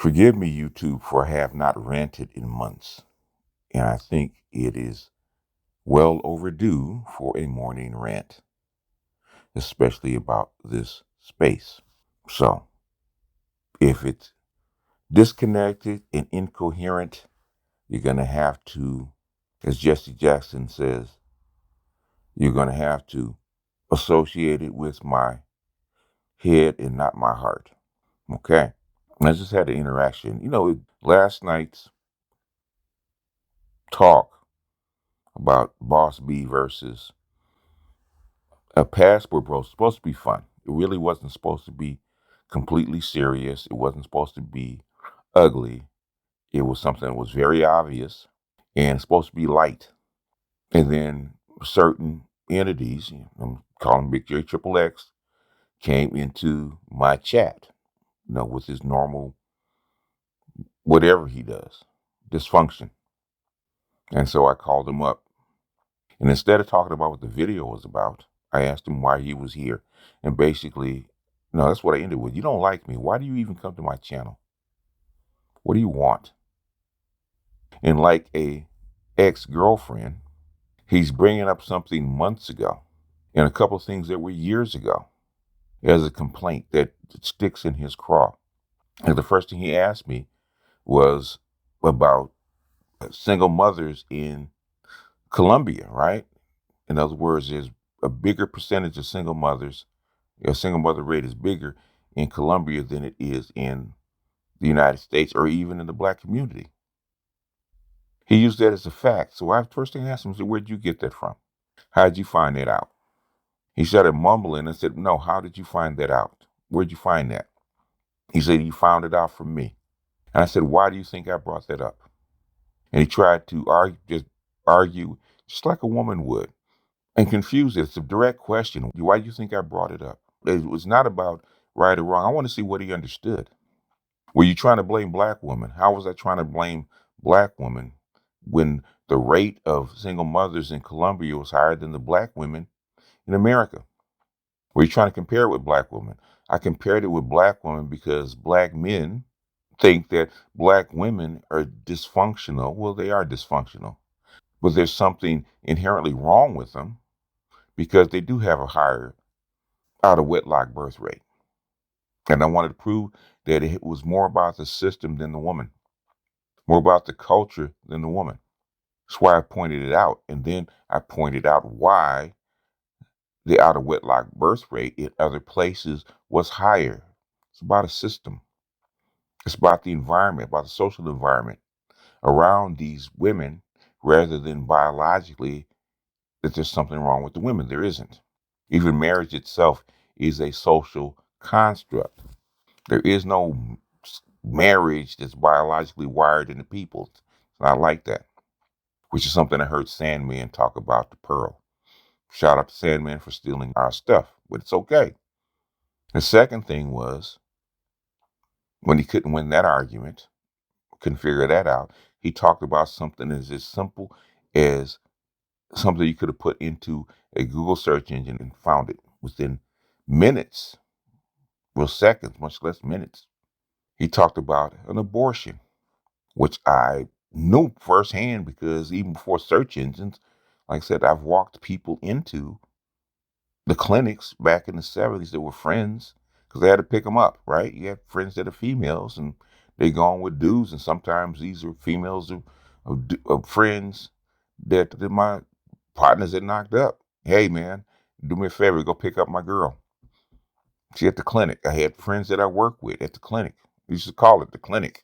Forgive me, YouTube, for I have not ranted in months, and I think it is well overdue for a morning rant, especially about this space. So, if it's disconnected and incoherent, you're going to have to, as Jesse Jackson says, you're going to have to associate it with my head and not my heart. Okay? And I just had an interaction. Last night's talk about Boss B versus a passport bro was supposed to be fun. It really wasn't supposed to be completely serious. It wasn't supposed to be ugly. It was something that was very obvious and supposed to be light. And then certain entities, I'm calling Big J Triple X, came into my chat, with his normal, whatever he does, dysfunction. And so I called him up. And instead of talking about what the video was about, I asked him why he was here. And basically, no, that's what I ended with. You don't like me. Why do you even come to my channel? What do you want? And like a ex-girlfriend, he's bringing up something months ago and a couple of things that were years ago as a complaint that sticks in his craw. And the first thing he asked me was about single mothers in Colombia, right? In other words, there's a bigger percentage of single mothers. A single mother rate is bigger in Colombia than it is in the United States or even in the black community. He used that as a fact. So first thing I asked him, where'd you get that from? How'd you find that out? He started mumbling and said, no, how did you find that out? Where'd you find that? He said, you found it out from me. And I said, why do you think I brought that up? And he tried to argue just like a woman would and confuse it. It's a direct question. Why do you think I brought it up? It was not about right or wrong. I want to see what he understood. Were you trying to blame black women? How was I trying to blame black women when the rate of single mothers in Colombia was higher than the black women in America? Were you trying to compare it with black women? I compared it with black women because black men think that black women are dysfunctional. Well, they are dysfunctional, but there's something inherently wrong with them because they do have a higher out of wedlock birth rate. And I wanted to prove that it was more about the system than the woman, more about the culture than the woman. That's why I pointed it out. And then I pointed out why the out of wedlock birth rate in other places was higher. It's about a system. It's about the environment, about the social environment around these women rather than biologically that there's something wrong with the women. There isn't. Even marriage itself is a social construct. There is no marriage that's biologically wired in the people. It's not like that, which is something I heard Sandman talk about the Pearl. Shout out to Sandman for stealing our stuff, but it's okay. The second thing was when he couldn't win that argument, couldn't figure that out, he talked about something that's as simple as something you could have put into a Google search engine and found it within minutes, well, seconds, much less minutes. He talked about an abortion, which I knew firsthand because even before search engines, like I said, I've walked people into the clinics back in the 70s that were friends because they had to pick them up, right? You have friends that are females and they go on with dudes, and sometimes these are females of friends that my partners had knocked up. Hey, man, do me a favor, go pick up my girl. She at the clinic. I had friends that I worked with at the clinic. We used to call it the clinic.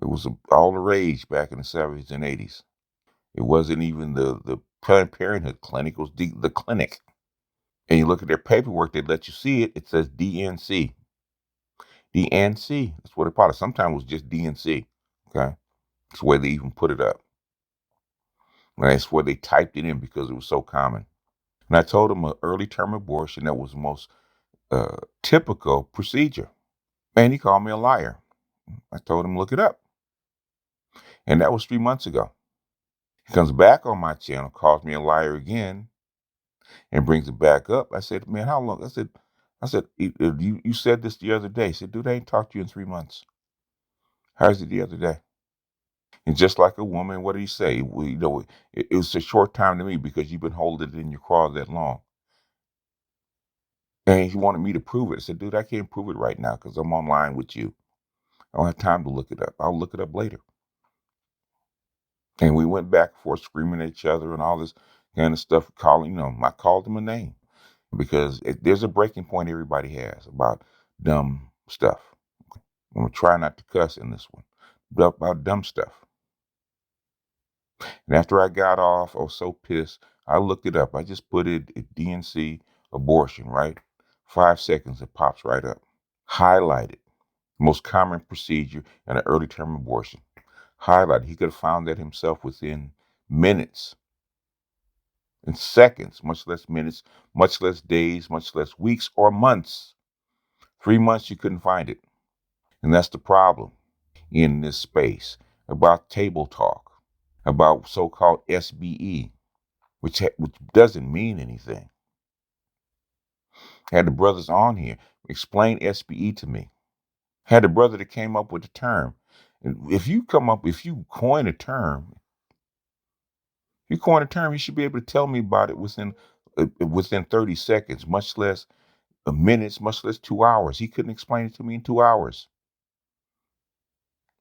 It was all the rage back in the 70s and 80s. It wasn't even the Planned Parenthood clinic. It was the clinic. And you look at their paperwork, they let you see it. It says DNC. DNC. That's what it called it. Sometimes it was just DNC. Okay. That's the way they even put it up. And that's where they typed it in because it was so common. And I told them an early term abortion that was the most typical procedure. And he called me a liar. I told him, look it up. And that was 3 months ago. He comes back on my channel, calls me a liar again, and brings it back up. I said, man, how long? I said, you said this the other day. He said, dude, I ain't talked to you in 3 months. How's it the other day? And just like a woman, what do you say? Well, it was a short time to me because you've been holding it in your craw that long. And he wanted me to prove it. I said, dude, I can't prove it right now because I'm online with you. I don't have time to look it up. I'll look it up later. And we went back and forth screaming at each other and all this kind of stuff, calling, I called him a name because there's a breaking point everybody has about dumb stuff. I'm going to try not to cuss in this one, about dumb stuff. And after I got off, I was so pissed. I looked it up. I just put it at DNC abortion, right? 5 seconds, it pops right up. Highlighted. Most common procedure in an early term abortion. Highlighted. He could have found that himself within minutes and seconds, much less minutes, much less days, much less weeks or months. 3 months, you couldn't find it. And that's the problem in this space about table talk, about so-called SBE, which doesn't mean anything. Had the brothers on here explain SBE to me. Had the brother that came up with the term. And if you coin a term, you should be able to tell me about it within 30 seconds, much less minutes, much less 2 hours. He couldn't explain it to me in 2 hours,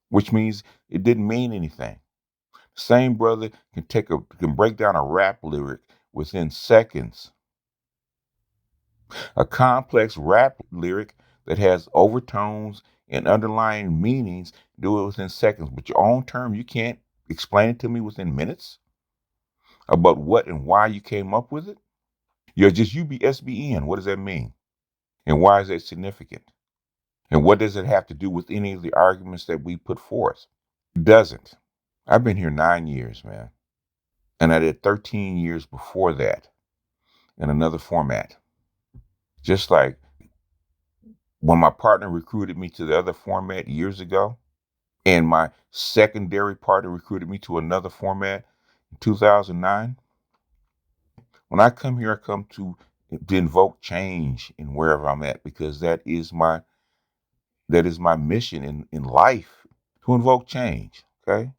which means it didn't mean anything. Same brother can break down a rap lyric within seconds. A complex rap lyric that has overtones and underlying meanings, do it within seconds. But your own term, you can't explain it to me within minutes about what and why you came up with it. You're just UBSBN. What does that mean? And why is that significant? And what does it have to do with any of the arguments that we put forth? It doesn't. I've been here 9 years, man. And I did 13 years before that in another format. Just like when my partner recruited me to the other format years ago, and my secondary partner recruited me to another format in 2009. When I come here, I come to invoke change in wherever I'm at because that is my mission in life, to invoke change. Okay.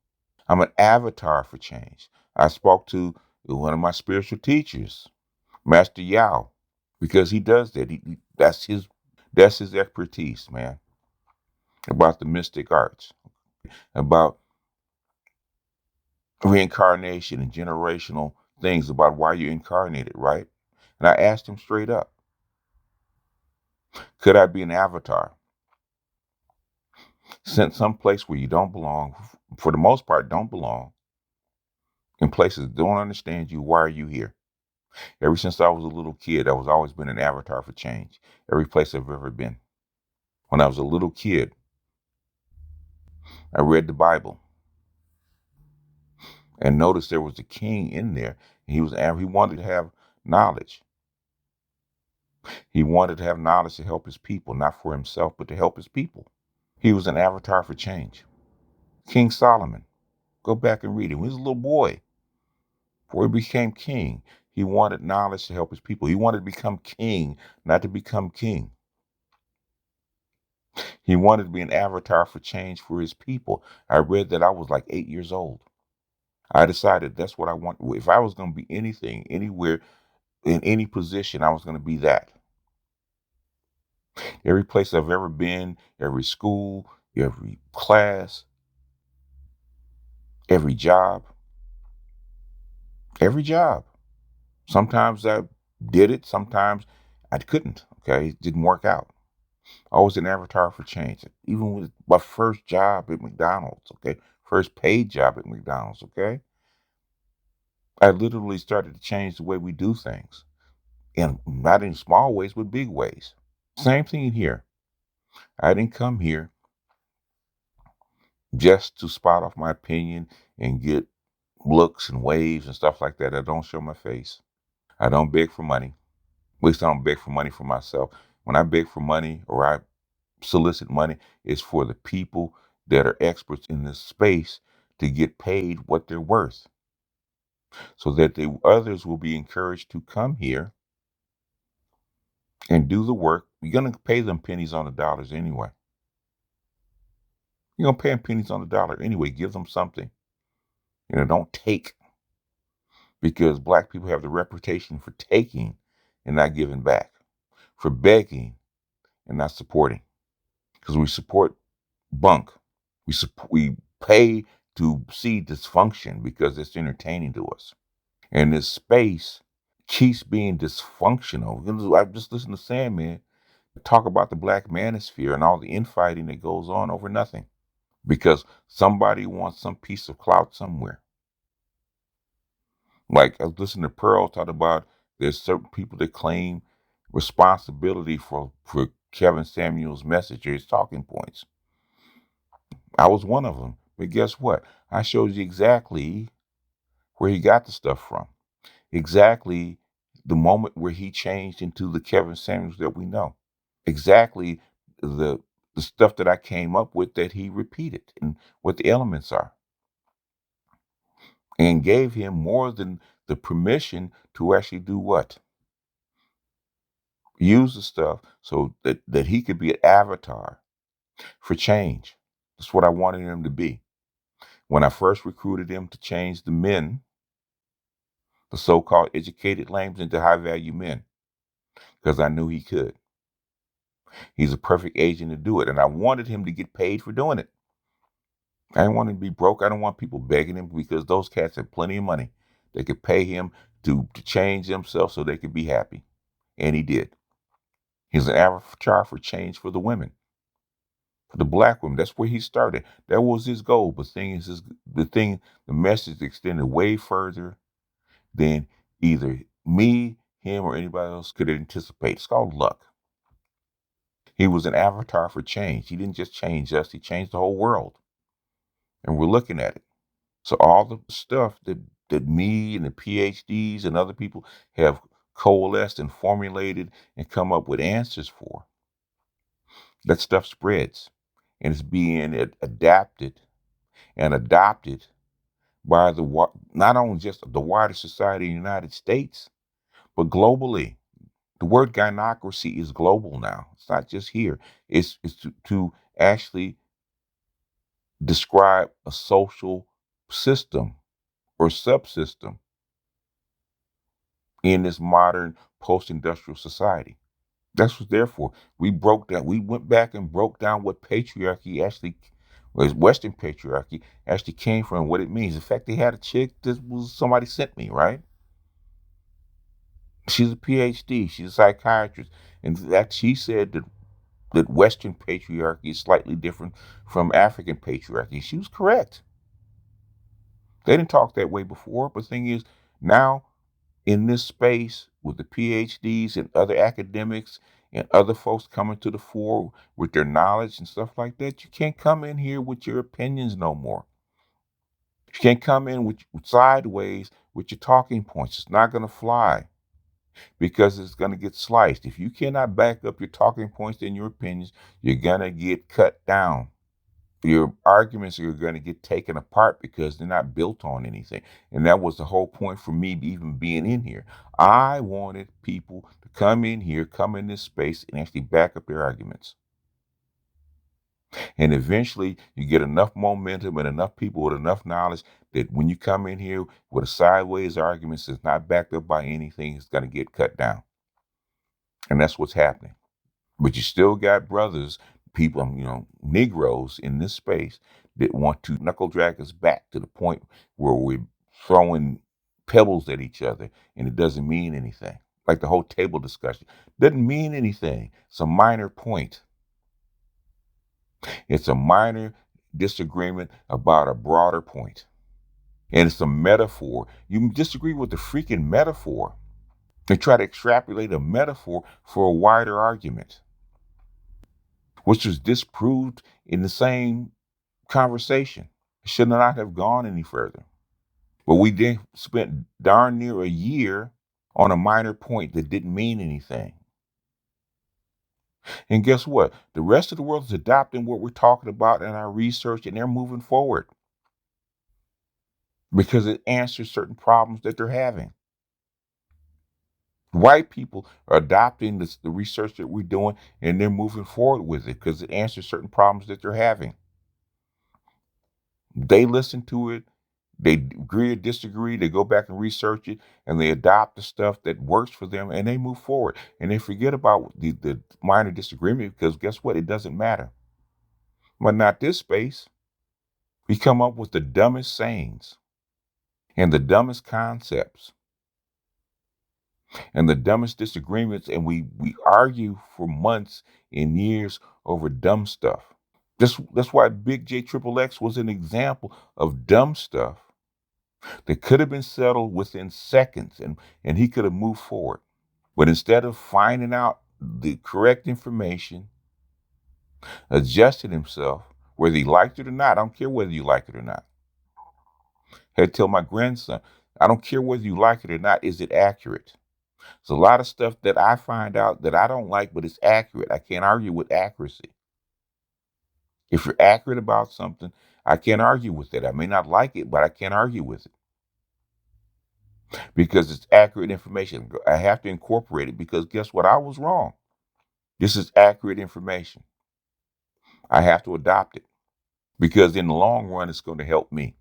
I'm an avatar for change. I spoke to one of my spiritual teachers, Master Yao, because he does that. That's his expertise, man, about the mystic arts, about reincarnation and generational things, about why you're incarnated, right? And I asked him straight up, could I be an avatar sent someplace where you don't belong, for the most part don't belong, in places that don't understand you? Why are you here? Ever since I was a little kid, I was always been an avatar for change. Every place I've ever been. When I was a little kid, I read the Bible and noticed there was a king in there. He wanted to have knowledge. He wanted to have knowledge to help his people, not for himself, but to help his people. He was an avatar for change. King Solomon. Go back and read it. When he was a little boy, before he became king, he wanted knowledge to help his people. He wanted to become king, not to become king. He wanted to be an avatar for change for his people. I read that I was like 8 years old. I decided that's what I want. If I was going to be anything, anywhere, in any position, I was going to be that. Every place I've ever been, every school, every class, every job, every job. Sometimes I did it, sometimes I couldn't. Okay, it didn't work out. I was an avatar for change. Even with my first job at McDonald's, okay, first paid job at McDonald's, okay, I literally started to change the way we do things, and not in small ways, but big ways. Same thing here. I didn't come here just to spout off my opinion and get looks and waves and stuff like that. I don't show my face. I don't beg for money. At least I don't beg for money for myself. When I beg for money or I solicit money, it's for the people that are experts in this space to get paid what they're worth, so that the others will be encouraged to come here and do the work. You're going to pay them pennies on the dollars anyway. You're gonna pay them pennies on the dollar anyway. Give them something. Don't take, because black people have the reputation for taking and not giving back, for begging and not supporting, because we support bunk. We pay to see dysfunction because it's entertaining to us. And this space keeps being dysfunctional. I've just listened to Sandman talk about the black manosphere and all the infighting that goes on over nothing, because somebody wants some piece of clout somewhere. Like, I was listening to Pearl talk about there's certain people that claim responsibility for Kevin Samuel's message or his talking points. I was one of them. But guess what? I showed you exactly where he got the stuff from. Exactly the moment where he changed into the Kevin Samuels that we know. Exactly the the stuff that I came up with that he repeated and what the elements are. And gave him more than the permission to actually do what? Use the stuff so that he could be an avatar for change. That's what I wanted him to be. When I first recruited him to change the men, the so-called educated lambs, into high-value men, because I knew he could. He's a perfect agent to do it, and I wanted him to get paid for doing it. I didn't want him to be broke. I don't want people begging him, because those cats have plenty of money. They could pay him to change themselves so they could be happy, and he did. He's an avatar for change for the women. For the black women, that's where he started. That was his goal. But the message extended way further than either me, him, or anybody else could anticipate. It's called luck. He was an avatar for change. He didn't just change us, he changed the whole world. And we're looking at it. So all the stuff that me and the PhDs and other people have coalesced and formulated and come up with answers for, that stuff spreads. And it's being adapted and adopted by not only just the wider society in the United States, but globally. The word gynocracy is global now. It's not just here. It's to actually describe a social system or subsystem in this modern post-industrial society. That's what they're for. We went back and broke down what patriarchy actually was, Western patriarchy actually came from, what it means. In fact, they had a chick that was somebody sent me, right? She's a PhD, she's a psychiatrist. And that she said that Western patriarchy is slightly different from African patriarchy. She was correct. They didn't talk that way before, but the thing is, now in this space with the PhDs and other academics and other folks coming to the fore with their knowledge and stuff like that, you can't come in here with your opinions no more. You can't come in with sideways with your talking points. It's not going to fly, because it's going to get sliced. If you cannot back up your talking points and your opinions, you're going to get cut down. Your arguments are going to get taken apart because they're not built on anything. And that was the whole point for me even being in here. I wanted people to come in here, come in this space, and actually back up their arguments. And eventually you get enough momentum and enough people with enough knowledge that when you come in here with a sideways argument that's not backed up by anything, it's going to get cut down. And that's what's happening. But you still got brothers, people, Negroes in this space that want to knuckle drag us back to the point where we're throwing pebbles at each other and it doesn't mean anything. Like the whole table discussion doesn't mean anything. It's a minor point. It's a minor disagreement about a broader point. And it's a metaphor. You disagree with the freaking metaphor and try to extrapolate a metaphor for a wider argument, which was disproved in the same conversation. It should not have gone any further. But we then spent darn near a year on a minor point that didn't mean anything. And guess what? The rest of the world is adopting what we're talking about in our research, and they're moving forward because it answers certain problems that they're having. White people are adopting the research that we're doing, and they're moving forward with it because it answers certain problems that they're having. They listen to it, they agree or disagree, they go back and research it, and they adopt the stuff that works for them, and they move forward. And they forget about the minor disagreement, because guess what? It doesn't matter. But not this space. We come up with the dumbest sayings and the dumbest concepts and the dumbest disagreements, and we argue for months and years over dumb stuff. That's why Big J Triple X was an example of dumb stuff that could have been settled within seconds, and he could have moved forward. But instead of finding out the correct information, adjusted himself, whether he liked it or not, I don't care whether you like it or not. I had to tell my grandson, I don't care whether you like it or not, is it accurate? There's a lot of stuff that I find out that I don't like, but it's accurate. I can't argue with accuracy. If you're accurate about something, I can't argue with it. I may not like it, but I can't argue with it because it's accurate information. I have to incorporate it because guess what? I was wrong. This is accurate information. I have to adopt it because in the long run, it's going to help me.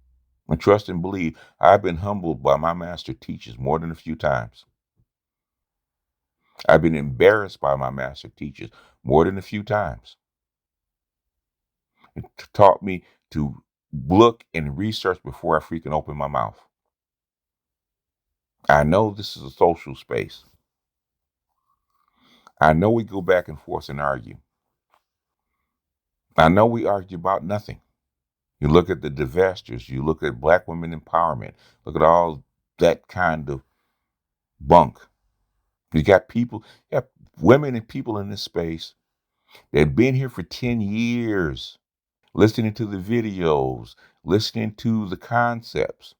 I trust and believe I've been humbled by my master teachers more than a few times. I've been embarrassed by my master teachers more than a few times. It taught me to look and research before I freaking open my mouth. I know this is a social space. I know we go back and forth and argue. I know we argue about nothing. You look at the divestors, you look at black women empowerment, look at all that kind of bunk. You got people, you have women and people in this space that have been here for 10 years, listening to the videos, listening to the concepts,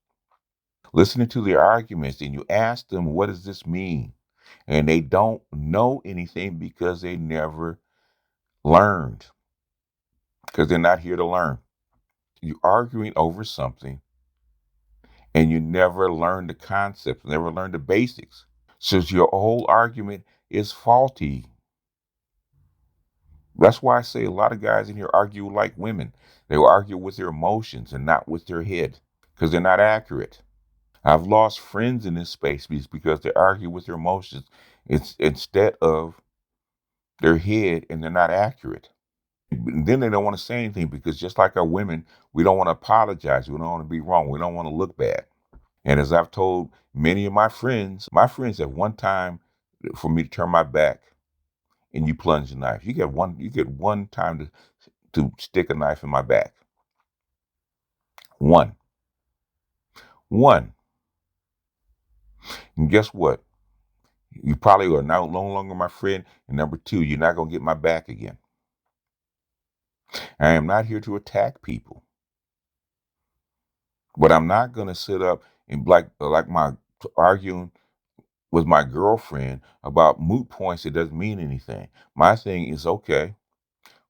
listening to the arguments, and you ask them, what does this mean? And they don't know anything because they never learned, because they're not here to learn. You're arguing over something and you never learn the concepts, never learn the basics. So your whole argument is faulty. That's why I say a lot of guys in here argue like women. They will argue with their emotions and not with their head because they're not accurate. I've lost friends in this space because they argue with their emotions instead of their head, and they're not accurate. And then they don't want to say anything because just like our women, we don't want to apologize. We don't want to be wrong. We don't want to look bad. And as I've told many of my friends at one time for me to turn my back and you plunge the knife. You get one time to stick a knife in my back. One. One. And guess what? You probably are now no longer my friend. And number two, you're not gonna get my back again. I am not here to attack people. But I'm not gonna sit up and like my arguing with my girlfriend about moot points that doesn't mean anything. My thing is, okay,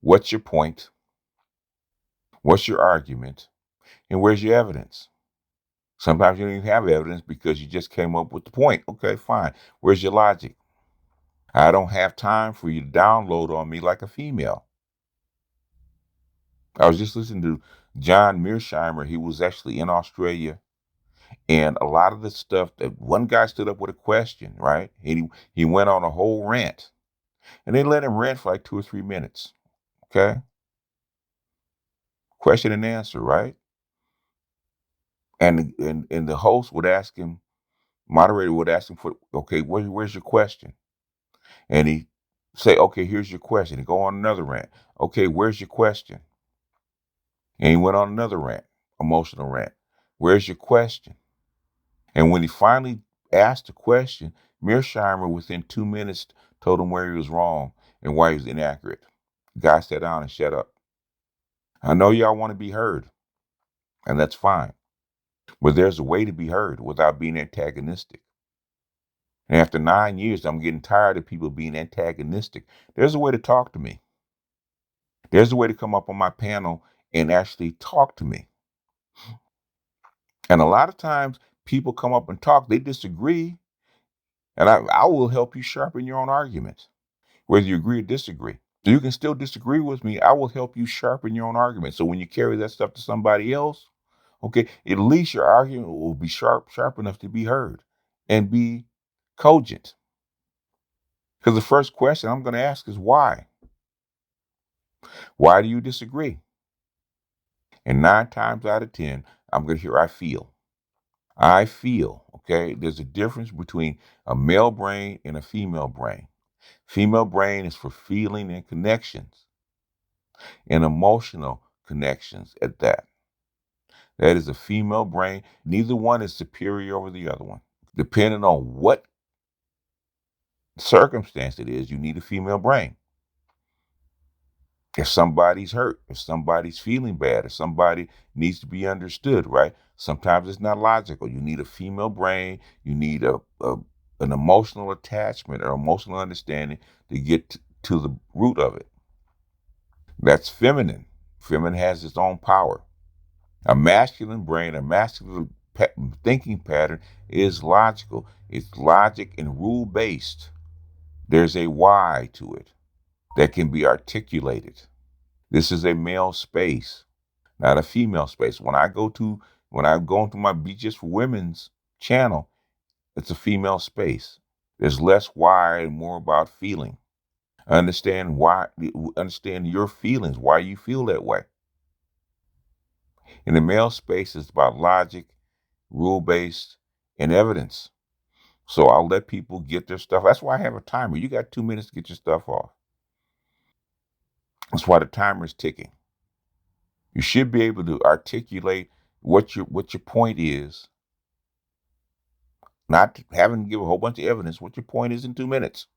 what's your point? What's your argument? And where's your evidence? Sometimes you don't even have evidence because you just came up with the point. Okay, fine. Where's your logic? I don't have time for you to download on me like a female. I was just listening to John Mearsheimer. He was actually in Australia. And a lot of the stuff that one guy stood up with a question, right? And he went on a whole rant. And they let him rant for like 2 or 3 minutes. Okay? Question and answer, right? And the host would ask him, moderator would ask him for, okay, where's your question? And he say, okay, here's your question. He go on another rant. Okay, where's your question? And he went on another rant, emotional rant. Where's your question? And when he finally asked the question, Mearsheimer within 2 minutes told him where he was wrong and why he was inaccurate. The guy sat down and shut up. I know y'all want to be heard, and that's fine. But there's a way to be heard without being antagonistic. And after 9 years, I'm getting tired of people being antagonistic. There's a way to talk to me. There's a way to come up on my panel and actually talk to me. And a lot of times people come up and talk, they disagree, and I will help you sharpen your own argument, whether you agree or disagree. You can still disagree with me. I will help you sharpen your own argument. So when you carry that stuff to somebody else, Okay, at least your argument will be sharp enough to be heard and be cogent. Because the first question I'm going to ask is why? Why do you disagree? And 9 times out of 10, I'm going to hear I feel. I feel, okay? There's a difference between a male brain and a female brain. Female brain is for feeling and connections and emotional connections at that. That is a female brain. Neither one is superior over the other one. Depending on what circumstance it is, you need a female brain. If somebody's hurt, if somebody's feeling bad, if somebody needs to be understood, right? Sometimes it's not logical. You need a female brain. You need an emotional attachment or emotional understanding to get to the root of it. That's feminine. Feminine has its own power. A masculine brain, a masculine thinking pattern is logical. It's logic and rule based. There's a why to it that can be articulated. This is a male space, not a female space. When I go into my Be Just for Women's channel, it's a female space. There's less why and more about feeling. Understand why, understand your feelings, why you feel that way. In the male space, it's about logic, rule based, and evidence. So I'll let people get their stuff. That's why I have a timer. You got 2 minutes to get your stuff off. That's why the timer is ticking. You should be able to articulate what your point is, not having to give a whole bunch of evidence. What your point is in 2 minutes.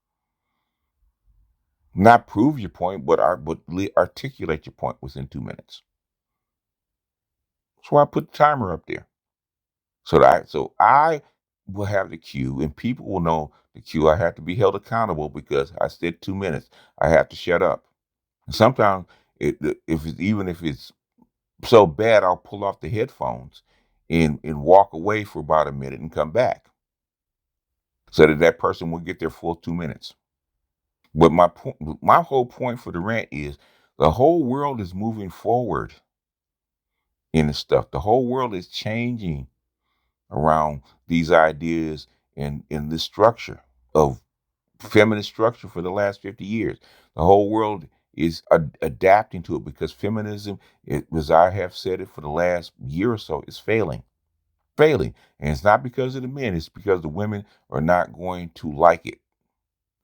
Not prove your point, but articulate your point within 2 minutes. That's why I put the timer up there. So I will have the cue, and people will know the cue. I have to be held accountable because I said 2 minutes. I have to shut up. And sometimes, even if it's so bad, I'll pull off the headphones and walk away for about a minute and come back, so that person will get their full 2 minutes. But my whole point for the rant is the whole world is moving forward in this stuff. The whole world is changing around these ideas and in this structure of feminist structure for the last 50 years. The whole world is adapting to it because feminism, as I have said it for the last year or so, is failing. And it's not because of the men, it's because the women are not going to like it.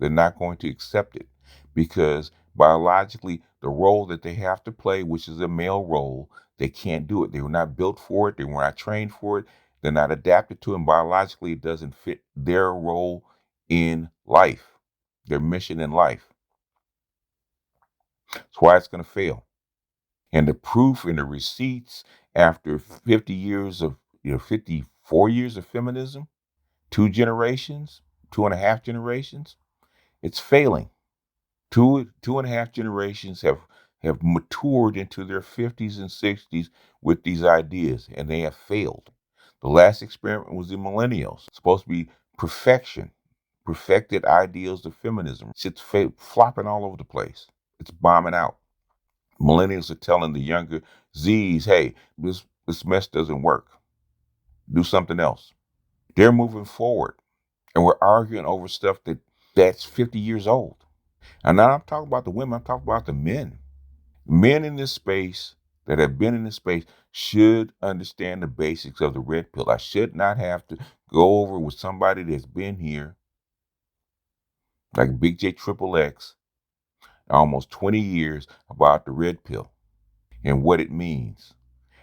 They're not going to accept it because biologically, the role that they have to play, which is a male role, they can't do it. They were not built for it. They were not trained for it. They're not adapted to it. And biologically, it doesn't fit their role in life, their mission in life. That's why it's going to fail. And the proof and the receipts after 50 years of, 54 years of feminism, 2 generations, 2.5 generations, it's failing. Two and a half generations have matured into their 50s and 60s with these ideas, and they have failed. The last experiment was the millennials. It's supposed to be perfection, perfected ideals of feminism. It's flopping all over the place. It's bombing out. Millennials are telling the younger Z's, hey, this mess doesn't work. Do something else. They're moving forward, and we're arguing over stuff that's 50 years old. And now I'm talking about the women, I'm talking about the men. Men in this space that have been in this space should understand the basics of the red pill. I should not have to go over with somebody that's been here, like Big J Triple X, almost 20 years about the red pill and what it means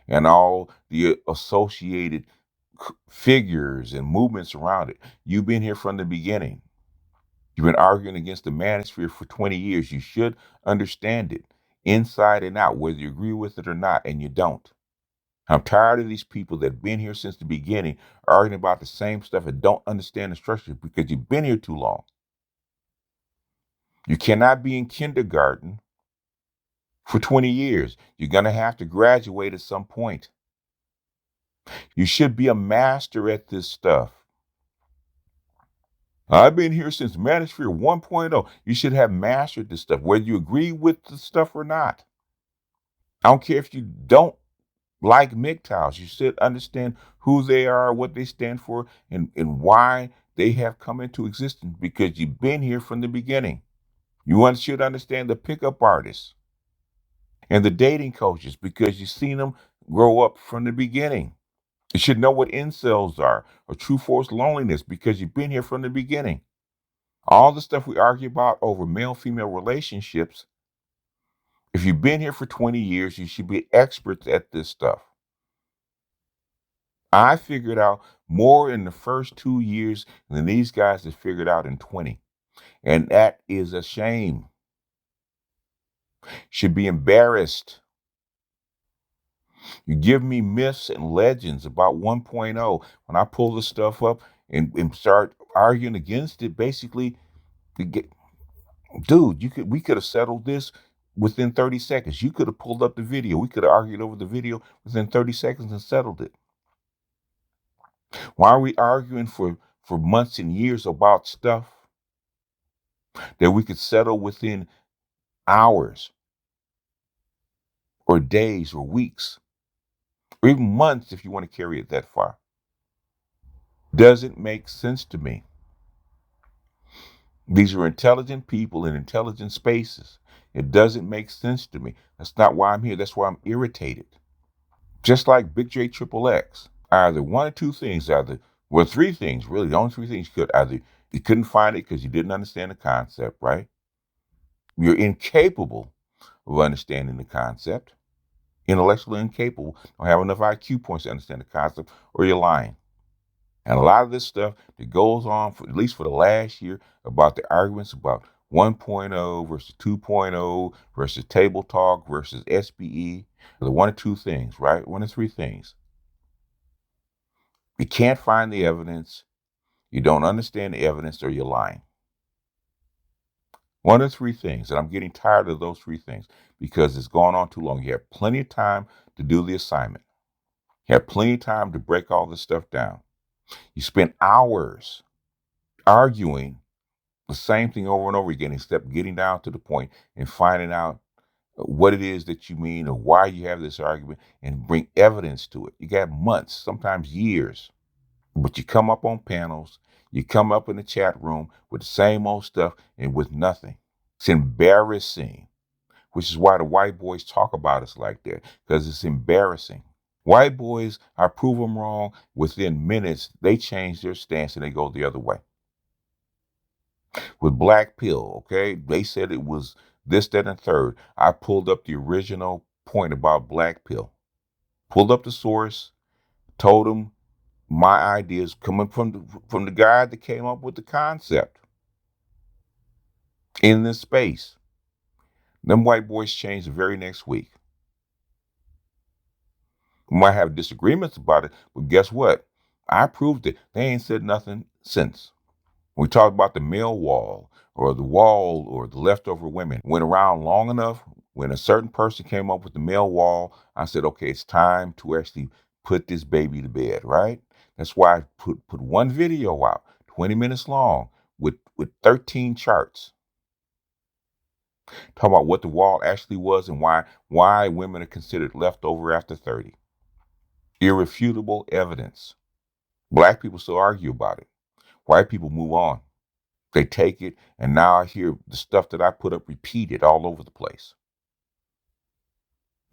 and all the associated figures and movements around it. You've been here from the beginning. You've been arguing against the manosphere for 20 years. You should understand it inside and out, whether you agree with it or not, and you don't. I'm tired of these people that have been here since the beginning arguing about the same stuff and don't understand the structure because you've been here too long. You cannot be in kindergarten for 20 years. You're going to have to graduate at some point. You should be a master at this stuff. I've been here since Manosphere 1.0. You should have mastered this stuff, whether you agree with the stuff or not. I don't care if you don't like MGTOWs. You should understand who they are, what they stand for, and why they have come into existence, because you've been here from the beginning. Should understand the pickup artists and the dating coaches, because you've seen them grow up from the beginning. You should know what incels are, or true forced loneliness, because you've been here from the beginning. All the stuff we argue about over male-female relationships, if you've been here for 20 years, you should be experts at this stuff. I figured out more in the first 2 years than these guys have figured out in 20. And that is a shame. Should be embarrassed. You give me myths and legends about 1.0. When I pull this stuff up and start arguing against it, basically, dude, we could have settled this within 30 seconds. You could have pulled up the video. We could have argued over the video within 30 seconds and settled it. Why are we arguing for months and years about stuff that we could settle within hours or days or weeks or even months if you want to carry it that far? Doesn't make sense to me. These are intelligent people in intelligent spaces. It doesn't make sense to me. That's not why I'm here. That's why I'm irritated. Just like Big J Triple X. Either one or two things, well, three things, really. The only three things you could. Either you couldn't find it because you didn't understand the concept, right? You're incapable of understanding the concept. Intellectually incapable. Don't have enough IQ points to understand the concept, or you're lying. And a lot of this stuff that goes on, for at least for the last year, about the arguments about 1.0 versus 2.0 versus table talk versus SBE, the one or two things, right? One or three things. You can't find the evidence, you don't understand the evidence, or you're lying. One of three things, and I'm getting tired of those three things because it's gone on too long. You have plenty of time to do the assignment. You have plenty of time to break all this stuff down. You spend hours arguing the same thing over and over again, instead of getting down to the point and finding out what it is that you mean or why you have this argument and bring evidence to it. You got months, sometimes years, but you come up on panels, you come up in the chat room with the same old stuff and with nothing. It's embarrassing, which is why the white boys talk about us like that, because it's embarrassing. White boys, I prove them wrong, within minutes, they change their stance and they go the other way. With Black Pill, okay, they said it was this, that, and third. I pulled up the original point about Black Pill, pulled up the source, told them my ideas coming from the guy that came up with the concept in this space. Them white boys changed the very next week. We might have disagreements about it, but guess what? I proved it. They ain't said nothing since. We talked about the male wall or the leftover women. Went around long enough. When a certain person came up with the male wall, I said, okay, it's time to actually put this baby to bed, right? That's why I put one video out, 20 minutes long, with 13 charts, talking about what the wall actually was and why women are considered leftover after 30. Irrefutable evidence. Black people still argue about it. White people move on. They take it, and now I hear the stuff that I put up repeated all over the place.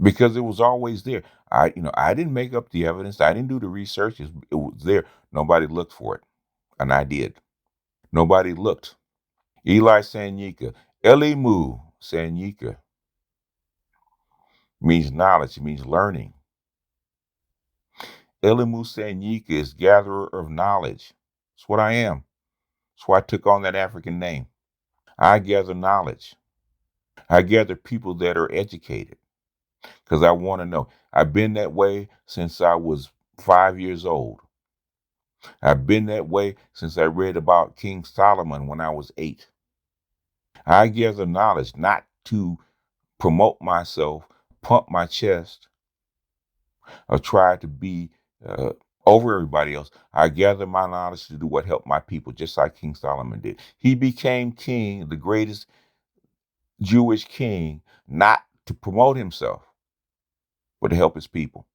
Because it was always there. I didn't make up the evidence. I didn't do the research. It was there. Nobody looked for it. And I did. Nobody looked. Eli Sanyika. Elimu Sanyika means knowledge. It means learning. Elimu Sanyika is gatherer of knowledge. That's what I am. That's why I took on that African name. I gather knowledge. I gather people that are educated because I want to know. I've been that way since I was 5 years old. I've been that way since I read about King Solomon when I was 8. I gather knowledge not to promote myself, pump my chest, or try to be over everybody else. I gather my knowledge to do what helped my people, just like King Solomon did. He became king, the greatest Jewish king, not to promote himself, but to help his people.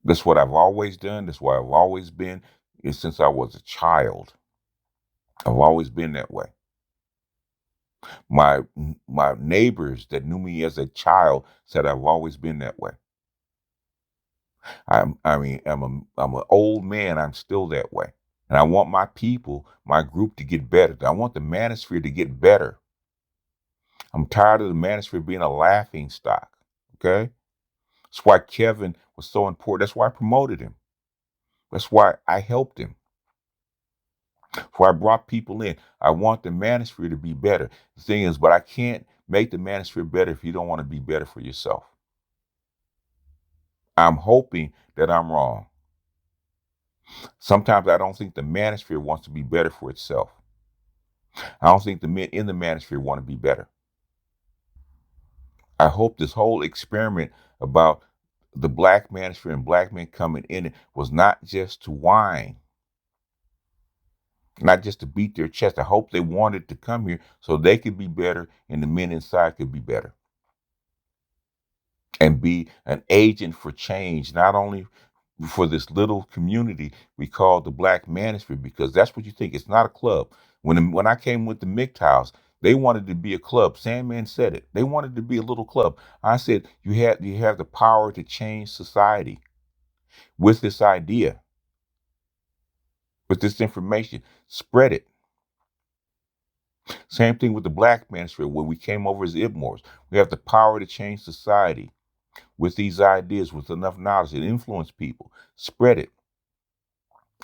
That's what I've always done. That's why I've always been. It's since I was a child. I've always been that way. My my neighbors that knew me as a child said I've always been that way. I'm an old man. I'm still that way. And I want my people, my group to get better. I want the manosphere to get better. I'm tired of the manosphere being a laughing stock. Okay? That's why Kevin was so important. That's why I promoted him. That's why I helped him. That's why I brought people in. I want the manosphere to be better. The thing is, but I can't make the manosphere better if you don't want to be better for yourself. I'm hoping that I'm wrong. Sometimes I don't think the manosphere wants to be better for itself. I don't think the men in the manosphere want to be better. I hope this whole experiment about the black manosphere and black men coming in it was not just to whine, not just to beat their chest. I hope they wanted to come here so they could be better and the men inside could be better and be an agent for change, not only for this little community we call the black manosphere, because that's what you think. It's not a club. When I came with the MGTOWs, they wanted to be a club. Sandman said it. They wanted to be a little club. I said you have the power to change society with this idea, with this information. Spread it. Same thing with the black manosphere when we came over as Ibmores. We have the power to change society with these ideas, with enough knowledge and influence people. Spread it.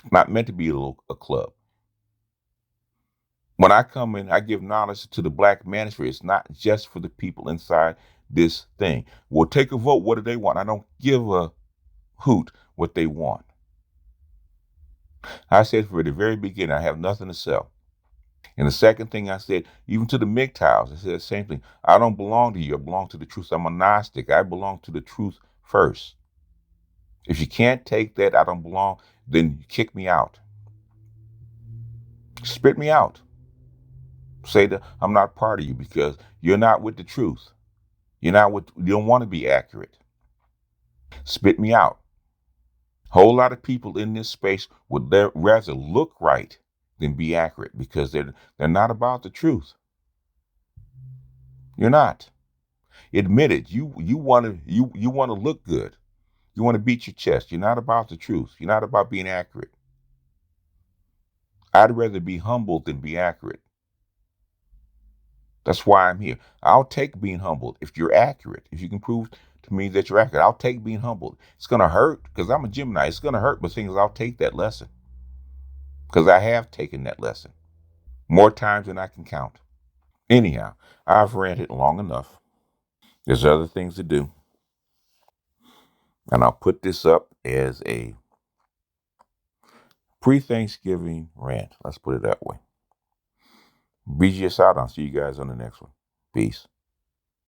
It's not meant to be a club. When I come in, I give knowledge to the black manosphere. It's not just for the people inside this thing. Well, take a vote. What do they want? I don't give a hoot what they want. I said from the very beginning, I have nothing to sell. And the second thing I said, even to the MGTOWs, I said the same thing. I don't belong to you. I belong to the truth. I'm a Gnostic. I belong to the truth first. If you can't take that, I don't belong, then kick me out. Spit me out. Say that I'm not part of you because you're not with the truth. You don't want to be accurate. Spit me out. Whole lot of people in this space would rather look right than be accurate because they're not about the truth. You're not. Admit it. You want to look good. You want to beat your chest. You're not about the truth. You're not about being accurate. I'd rather be humble than be accurate. That's why I'm here. I'll take being humbled if you're accurate. If you can prove to me that you're accurate, I'll take being humbled. It's going to hurt because I'm a Gemini. It's going to hurt, but things I'll take that lesson because I have taken that lesson more times than I can count. Anyhow, I've ranted long enough. There's other things to do. And I'll put this up as a pre-Thanksgiving rant. Let's put it that way. BGS out. I'll see you guys on the next one. Peace.